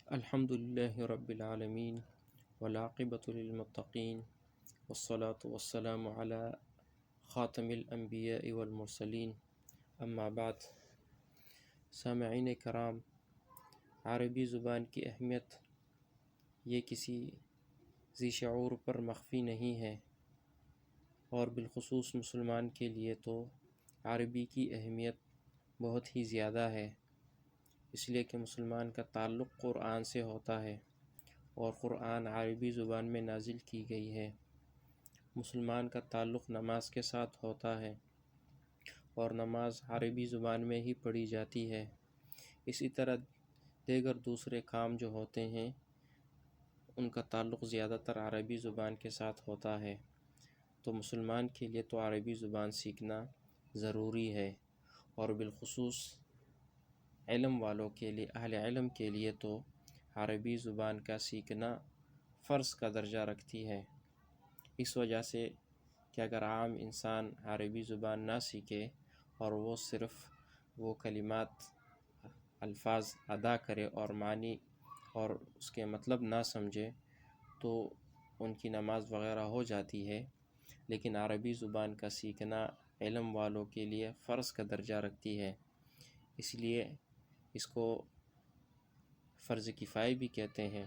الحمد للہ رب العالمین والعاقبۃ للمتقین والصلاة والسلام علی خاتم الانبیاء والمرسلین اما بعد۔ سامعین کرام، عربی زبان کی اہمیت یہ کسی ذی شعور پر مخفی نہیں ہے، اور بالخصوص مسلمان کے لیے تو عربی کی اہمیت بہت ہی زیادہ ہے، اس لیے کہ مسلمان کا تعلق قرآن سے ہوتا ہے اور قرآن عربی زبان میں نازل کی گئی ہے۔ مسلمان کا تعلق نماز کے ساتھ ہوتا ہے اور نماز عربی زبان میں ہی پڑھی جاتی ہے۔ اسی طرح دیگر دوسرے کام جو ہوتے ہیں ان کا تعلق زیادہ تر عربی زبان کے ساتھ ہوتا ہے، تو مسلمان کے لیے تو عربی زبان سیکھنا ضروری ہے، اور بالخصوص علم والوں کے لیے، اہل علم کے لیے تو عربی زبان کا سیکھنا فرض کا درجہ رکھتی ہے۔ اس وجہ سے کہ اگر عام انسان عربی زبان نہ سیکھے اور وہ صرف وہ کلمات، الفاظ ادا کرے اور معنی اور اس کے مطلب نہ سمجھے تو ان کی نماز وغیرہ ہو جاتی ہے، لیکن عربی زبان کا سیکھنا علم والوں کے لیے فرض کا درجہ رکھتی ہے، اس لیے اس کو فرض کفایہ بھی کہتے ہیں۔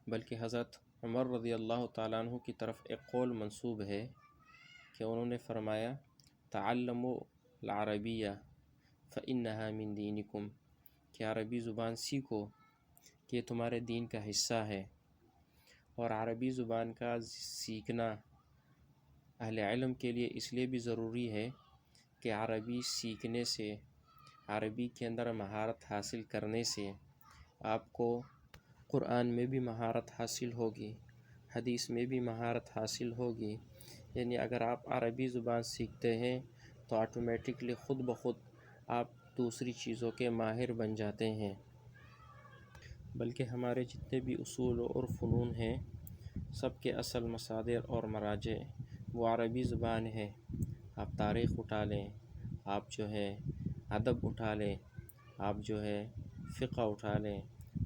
بلکہ حضرت عمر رضی اللہ تعالیٰ عنہ کی طرف ایک قول منسوب ہے کہ انہوں نے فرمایا تعلموا العربیہ فإنها من دینکم، کہ عربی زبان سیکھو کہ یہ تمہارے دین کا حصہ ہے۔ اور عربی زبان کا سیکھنا اہل علم کے لیے اس لیے بھی ضروری ہے کہ عربی سیکھنے سے، عربی کے اندر مہارت حاصل کرنے سے آپ کو قرآن میں بھی مہارت حاصل ہوگی، حدیث میں بھی مہارت حاصل ہوگی۔ یعنی اگر آپ عربی زبان سیکھتے ہیں تو آٹومیٹکلی خود بخود آپ دوسری چیزوں کے ماہر بن جاتے ہیں۔ بلکہ ہمارے جتنے بھی اصول اور فنون ہیں سب کے اصل مصادر اور مراجع وہ عربی زبان ہے۔ آپ تاریخ اٹھا لیں، آپ جو ہے ادب اٹھا لیں، آپ جو ہے فقہ اٹھا لیں،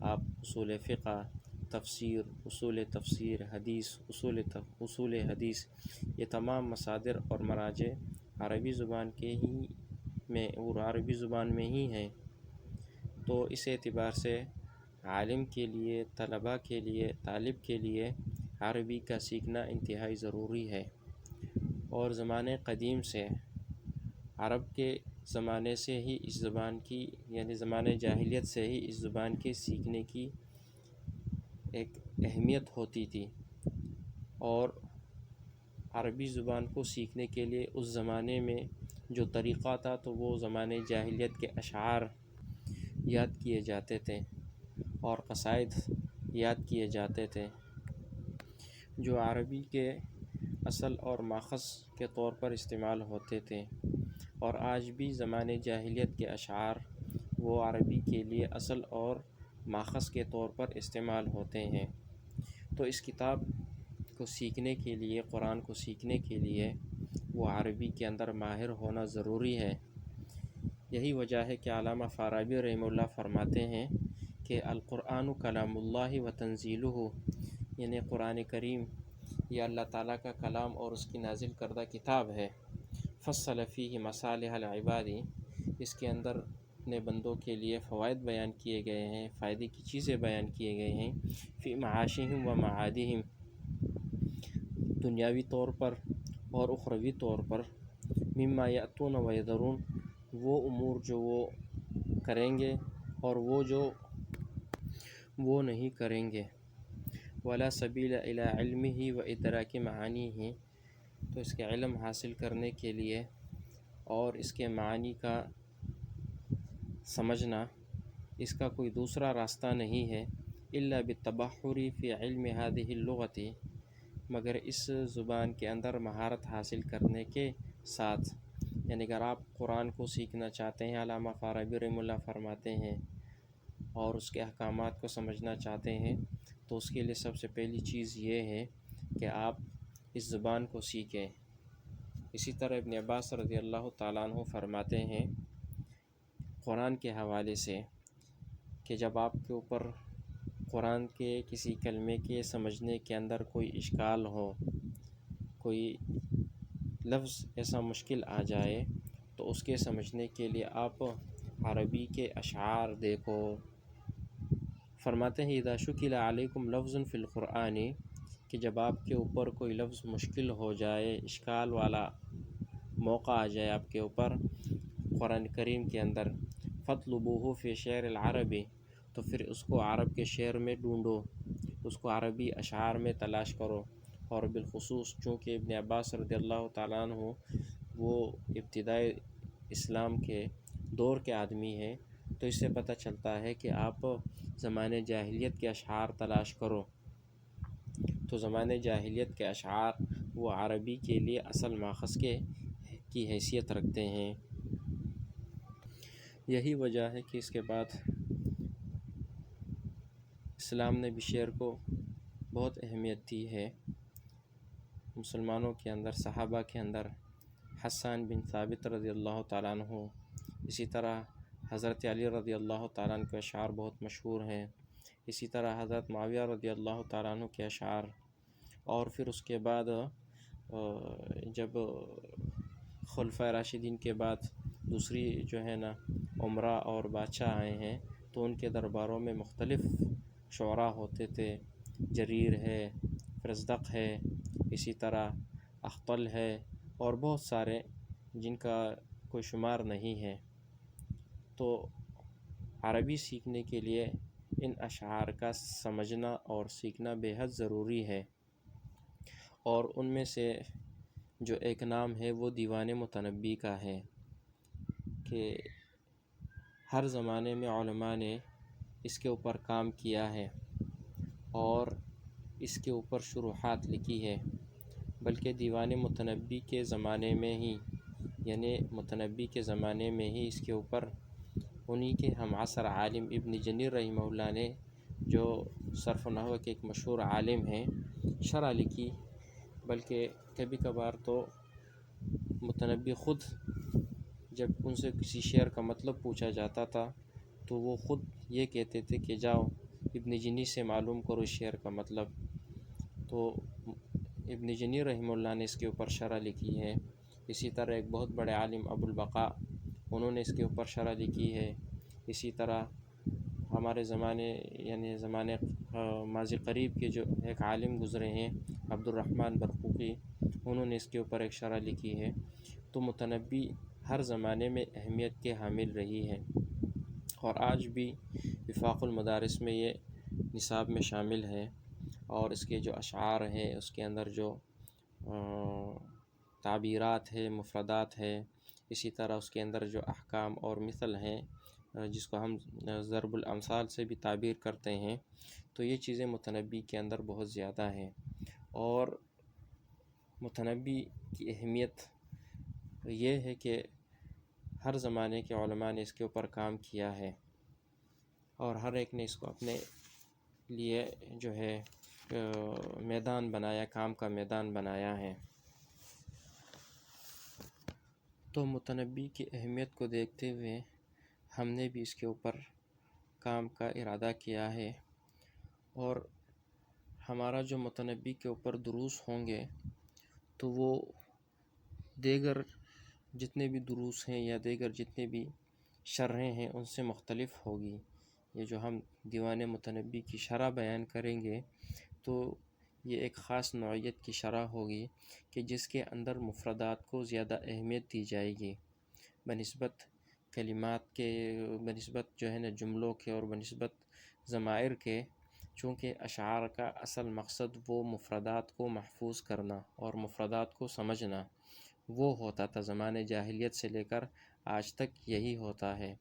آپ اصول فقہ، تفسیر، اصول تفسیر، حدیث، اصول حدیث، یہ تمام مصادر اور مراجع عربی زبان کے ہی میں اور عربی زبان میں ہی ہیں۔ تو اس اعتبار سے عالم کے لیے، طلباء کے لیے، طالب کے لیے عربی کا سیکھنا انتہائی ضروری ہے۔ اور زمانے قدیم سے، عرب کے زمانے سے ہی اس زبان کی، یعنی زمانے جاہلیت سے ہی اس زبان کے سیکھنے کی ایک اہمیت ہوتی تھی، اور عربی زبان کو سیکھنے کے لیے اس زمانے میں جو طریقہ تھا تو وہ زمانے جاہلیت کے اشعار یاد کیے جاتے تھے اور قصائد یاد کیے جاتے تھے، جو عربی کے اصل اور ماخذ کے طور پر استعمال ہوتے تھے۔ اور آج بھی زمانے جاہلیت کے اشعار وہ عربی کے لیے اصل اور ماخذ کے طور پر استعمال ہوتے ہیں۔ تو اس کتاب کو سیکھنے کے لیے، قرآن کو سیکھنے کے لیے وہ عربی کے اندر ماہر ہونا ضروری ہے۔ یہی وجہ ہے کہ علامہ فارابی رحمہ اللہ فرماتے ہیں کہ القرآن کلام اللہ و تنزیلہ، یعنی قرآن کریم یہ اللہ تعالیٰ کا کلام اور اس کی نازل کردہ کتاب ہے۔ فصل فیہ مصالح العباد، اس کے اندر اپنے بندوں کے لیے فوائد بیان کیے گئے ہیں، فائدے کی چیزیں بیان کیے گئے ہیں، فی معاشہم و معادہم، دنیاوی طور پر اور اخروی طور پر، مما یأتون و یذرون، وہ امور جو وہ کریں گے اور وہ جو وہ نہیں کریں گے، ولا سبیل الی علمہ و ادراک معانیہ، تو اس کے علم حاصل کرنے کے لیے اور اس کے معنی کا سمجھنا، اس کا کوئی دوسرا راستہ نہیں ہے الا بالتبحر فی علم ہذہ اللغۃ، مگر اس زبان کے اندر مہارت حاصل کرنے کے ساتھ۔ یعنی اگر آپ قرآن کو سیکھنا چاہتے ہیں، علامہ فارابی رحمہ اللہ فرماتے ہیں، اور اس کے احکامات کو سمجھنا چاہتے ہیں تو اس کے لیے سب سے پہلی چیز یہ ہے کہ آپ اس زبان کو سیکھیں۔ اسی طرح ابن عباس رضی اللہ تعالیٰ عنہ فرماتے ہیں قرآن کے حوالے سے کہ جب آپ کے اوپر قرآن کے کسی کلمے کے سمجھنے کے اندر کوئی اشکال ہو، کوئی لفظ ایسا مشکل آ جائے، تو اس کے سمجھنے کے لیے آپ عربی کے اشعار دیکھو۔ فرماتے ہیں اذا شکل علیکم لفظ فی القرآن، کہ جب آپ کے اوپر کوئی لفظ مشکل ہو جائے، اشکال والا موقع آ جائے آپ کے اوپر قرآن کریم کے اندر، فاطلبوہ فی شعر العرب، تو پھر اس کو عرب کے شعر میں ڈھونڈو، اس کو عربی اشعار میں تلاش کرو۔ اور بالخصوص چونکہ ابن عباس رضی اللہ تعالیٰ عنہ وہ ابتدائی اسلام کے دور کے آدمی ہیں، تو اس سے پتہ چلتا ہے کہ آپ زمانے جاہلیت کے اشعار تلاش کرو۔ تو زمانے جاہلیت کے اشعار وہ عربی کے لیے اصل ماخذ کی حیثیت رکھتے ہیں۔ یہی وجہ ہے کہ اس کے بعد اسلام نے بھی شعر کو بہت اہمیت دی ہے۔ مسلمانوں کے اندر، صحابہ کے اندر حسان بن ثابت رضی اللہ تعالیٰ عنہ، اسی طرح حضرت علی رضی اللہ تعالیٰ عنہ کے اشعار بہت مشہور ہیں، اسی طرح حضرت معاویہ رضی اللہ تعالیٰ عنہ کے اشعار، اور پھر اس کے بعد جب خلفائے راشدین کے بعد دوسری جو ہے نا امراء اور بادشاہ آئے ہیں، تو ان کے درباروں میں مختلف شعراء ہوتے تھے، جریر ہے، فزدق ہے، اسی طرح اخطل ہے، اور بہت سارے جن کا کوئی شمار نہیں ہے۔ تو عربی سیکھنے کے لیے ان اشعار کا سمجھنا اور سیکھنا بے حد ضروری ہے۔ اور ان میں سے جو ایک نام ہے وہ دیوان متنبی کا ہے، کہ ہر زمانے میں علماء نے اس کے اوپر کام کیا ہے اور اس کے اوپر شروحات لکھی ہے، بلکہ دیوان متنبی کے زمانے میں ہی، یعنی متنبی کے زمانے میں ہی اس کے اوپر انہی کے ہم عصر عالم ابن جنیر رحمہ اللہ نے، جو صرف و نحو کے ایک مشہور عالم ہیں، شرح لکھی۔ بلکہ کبھی کبھار تو متنبی خود جب ان سے کسی شعر کا مطلب پوچھا جاتا تھا تو وہ خود یہ کہتے تھے کہ جاؤ ابن جنی سے معلوم کرو اس شعر کا مطلب۔ تو ابن جنی رحمہ اللہ نے اس کے اوپر شرح لکھی ہے۔ اسی طرح ایک بہت بڑے عالم ابو البقاء، انہوں نے اس کے اوپر شرح لکھی ہے۔ اسی طرح ہمارے زمانے یعنی زمانے ماضی قریب کے جو ایک عالم گزرے ہیں عبد الرحمن برقوقی، انہوں نے اس کے اوپر ایک شرح لکھی ہے۔ تو متنبی ہر زمانے میں اہمیت کے حامل رہی ہے، اور آج بھی وفاق المدارس میں یہ نصاب میں شامل ہے۔ اور اس کے جو اشعار ہیں، اس کے اندر جو تعبیرات ہے، مفردات ہے، اسی طرح اس کے اندر جو احکام اور مثل ہیں، جس کو ہم ضرب الامثال سے بھی تعبیر کرتے ہیں، تو یہ چیزیں متنبی کے اندر بہت زیادہ ہیں۔ اور متنبی کی اہمیت یہ ہے کہ ہر زمانے کے علماء نے اس کے اوپر کام کیا ہے، اور ہر ایک نے اس کو اپنے لیے جو ہے میدان بنایا، کام کا میدان بنایا ہے۔ تو متنبی کی اہمیت کو دیکھتے ہوئے ہم نے بھی اس کے اوپر کام کا ارادہ کیا ہے، اور ہمارا جو متنبی کے اوپر دروس ہوں گے تو وہ دیگر جتنے بھی دروس ہیں یا دیگر جتنے بھی شرحیں ہیں ان سے مختلف ہوگی۔ یہ جو ہم دیوان متنبی کی شرح بیان کریں گے تو یہ ایک خاص نوعیت کی شرح ہوگی کہ جس کے اندر مفردات کو زیادہ اہمیت دی جائے گی بنسبت کلمات کے، بنسبت جو ہے نا جملوں کے، اور بنسبت ضمائر کے، چونکہ اشعار کا اصل مقصد وہ مفردات کو محفوظ کرنا اور مفردات کو سمجھنا وہ ہوتا تھا، زمانے جاہلیت سے لے کر آج تک یہی ہوتا ہے۔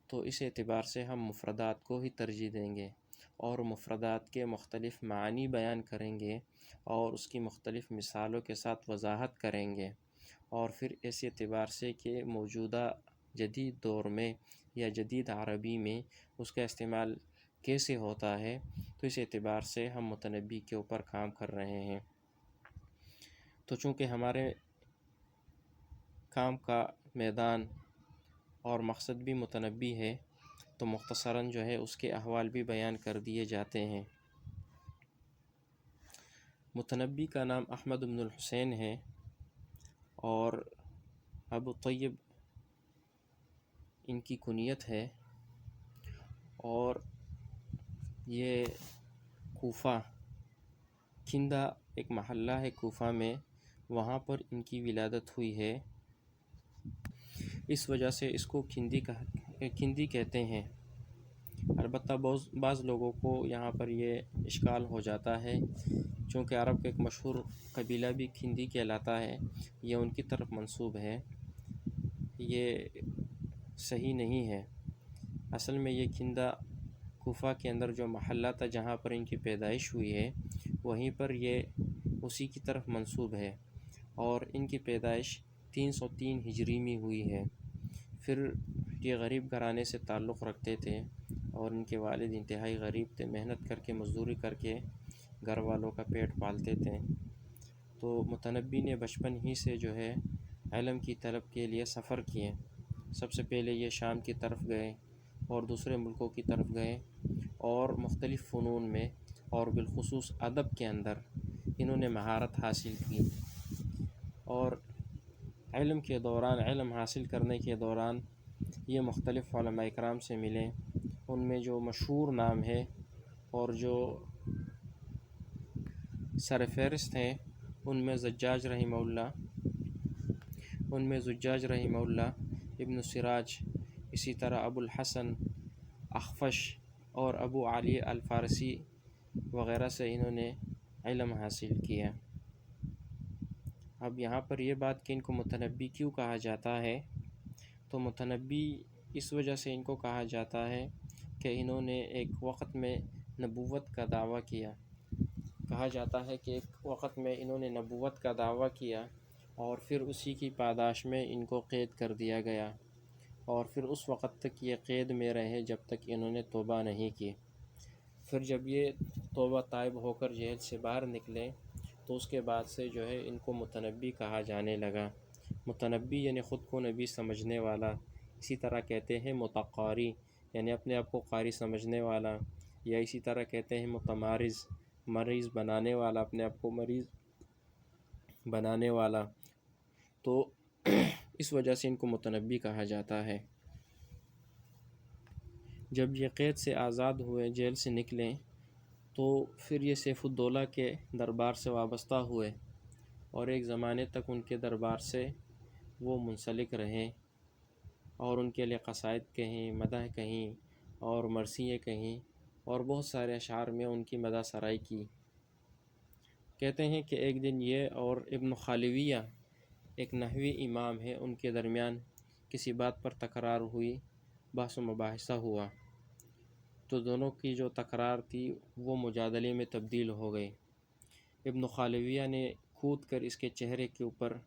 تو اس اعتبار سے ہم مفردات کو ہی ترجیح دیں گے، اور مفردات کے مختلف معنی بیان کریں گے، اور اس کی مختلف مثالوں کے ساتھ وضاحت کریں گے، اور پھر اس اعتبار سے کہ موجودہ جدید دور میں یا جدید عربی میں اس کا استعمال کیسے ہوتا ہے، تو اس اعتبار سے ہم متنبی کے اوپر کام کر رہے ہیں۔ تو چونکہ ہمارے کام کا میدان اور مقصد بھی متنبی ہے، تو مختصراً جو ہے اس کے احوال بھی بیان کر دیے جاتے ہیں۔ متنبی کا نام احمد بن الحسین ہے اور ابو طیب ان کی کنیت ہے، اور یہ کوفہ، کھندہ ایک محلہ ہے کوفہ میں، وہاں پر ان کی ولادت ہوئی ہے، اس وجہ سے اس کو کھندی کہتے ہیں۔ البتہ بعض لوگوں کو یہاں پر یہ اشکال ہو جاتا ہے، چونکہ عرب کا ایک مشہور قبیلہ بھی کھندی کہلاتا ہے، یہ ان کی طرف منسوب ہے، یہ صحیح نہیں ہے۔ اصل میں یہ کھندہ کوفہ کے اندر جو محلہ تھا جہاں پر ان کی پیدائش ہوئی ہے، وہیں پر یہ اسی کی طرف منسوب ہے، اور ان کی پیدائش 303 ہجری میں ہوئی ہے۔ پھر یہ غریب گھرانے سے تعلق رکھتے تھے، اور ان کے والد انتہائی غریب تھے، محنت کر کے مزدوری کر کے گھر والوں کا پیٹ پالتے تھے۔ تو متنبی نے بچپن ہی سے جو ہے علم کی طلب کے لیے سفر کیے۔ سب سے پہلے یہ شام کی طرف گئے اور دوسرے ملکوں کی طرف گئے، اور مختلف فنون میں اور بالخصوص ادب کے اندر انہوں نے مہارت حاصل کی، اور علم حاصل کرنے کے دوران یہ مختلف علماء اکرام سے ملے۔ ان میں جو مشہور نام ہے اور جو سر فہرست ہیں ان میں زجاج رحمہ اللہ، ابن سراج، اسی طرح ابو الحسن اخفش اور ابو علی الفارسی وغیرہ سے انہوں نے علم حاصل کیا۔ اب یہاں پر یہ بات کہ ان کو متنبی کیوں کہا جاتا ہے، تو متنبی اس وجہ سے ان کو کہا جاتا ہے کہ انہوں نے ایک وقت میں نبوت کا دعویٰ کیا۔ کہا جاتا ہے کہ ایک وقت میں انہوں نے نبوت کا دعویٰ کیا، اور پھر اسی کی پاداش میں ان کو قید کر دیا گیا، اور پھر اس وقت تک یہ قید میں رہے جب تک انہوں نے توبہ نہیں کی۔ پھر جب یہ توبہ طائب ہو کر جیل سے باہر نکلے تو اس کے بعد سے جو ہے ان کو متنبی کہا جانے لگا۔ متنبی یعنی خود کو نبی سمجھنے والا، اسی طرح کہتے ہیں متقاری یعنی اپنے آپ کو قاری سمجھنے والا، یا اسی طرح کہتے ہیں متمارض، مریض بنانے والا، اپنے آپ کو مریض بنانے والا، تو اس وجہ سے ان کو متنبی کہا جاتا ہے۔ جب یہ قید سے آزاد ہوئے، جیل سے نکلیں، تو پھر یہ سیف الدولہ کے دربار سے وابستہ ہوئے، اور ایک زمانے تک ان کے دربار سے وہ منسلک رہے، اور ان کے لیے قصائد کہیں، مدح کہیں اور مرثیے کہیں، اور بہت سارے اشعار میں ان کی مدح سرائی کی۔ کہتے ہیں کہ ایک دن یہ اور ابن خالویہ ایک نحوی امام ہے، ان کے درمیان کسی بات پر تکرار ہوئی، بحث و مباحثہ ہوا، تو دونوں کی جو تکرار تھی وہ مجادلے میں تبدیل ہو گئی۔ ابن خالویہ نے کود کر اس کے چہرے کے اوپر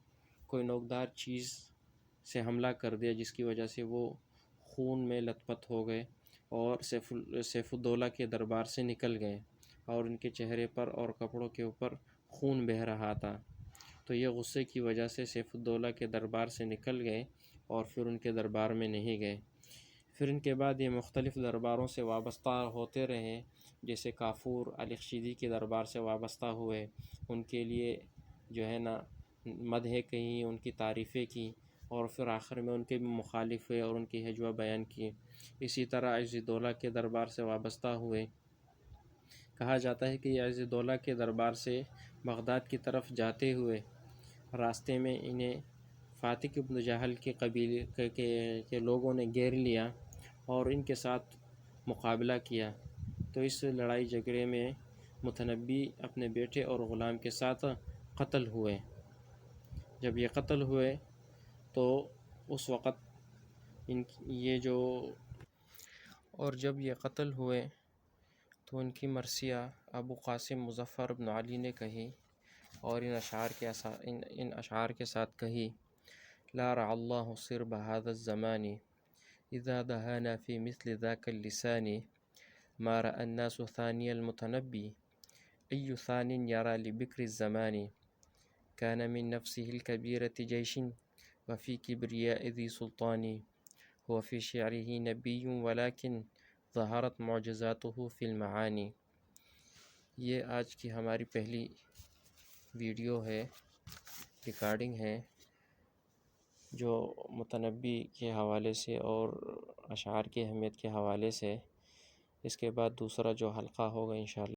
کوئی نوکدار چیز سے حملہ کر دیا، جس کی وجہ سے وہ خون میں لت پت ہو گئے، اور سیف الدولہ کے دربار سے نکل گئے، اور ان کے چہرے پر اور کپڑوں کے اوپر خون بہہ رہا تھا۔ تو یہ غصے کی وجہ سے سیف الدولہ کے دربار سے نکل گئے، اور پھر ان کے دربار میں نہیں گئے۔ پھر ان کے بعد یہ مختلف درباروں سے وابستہ ہوتے رہے، جیسے کافور الخشیدی کے دربار سے وابستہ ہوئے، ان کے لیے جو ہے نا مدحیں کہیں، ان کی تعریفیں کی، اور پھر آخر میں ان کے بھی مخالف ہوئے اور ان کی ہجوہ بیان کی۔ اسی طرح عز الدولہ کے دربار سے وابستہ ہوئے۔ کہا جاتا ہے کہ یہ عز الدولہ کے دربار سے بغداد کی طرف جاتے ہوئے راستے میں انہیں فاتق ابن جہل کے قبیلے کے لوگوں نے گھیر لیا اور ان کے ساتھ مقابلہ کیا۔ تو اس لڑائی جھگڑے میں متنبی اپنے بیٹے اور غلام کے ساتھ قتل ہوئے۔ جب یہ قتل ہوئے تو اس وقت جب یہ قتل ہوئے تو ان کی مرثیہ ابو قاسم مظفر بن علی نے کہی، اور ان اشعار کے ساتھ کہی: لا رع اللہ صرب هذا الزمان اذا دهانا في مثل ذاك اللسان ما رأى الناس ثاني المتنبي أي ثان يرى لبكر الزمان كان من نفسه الكبيرة جيش وفي كبرياء ذي سلطان وفی شعرہ نبی ولکن ظہرت معجزاتہ فی المعانی۔ یہ آج کی ہماری پہلی ویڈیو ہے، ریکارڈنگ ہے، جو متنبی کے حوالے سے اور اشعار کی اہمیت کے حوالے سے۔ اس کے بعد دوسرا جو حلقہ ہوگا انشاءاللہ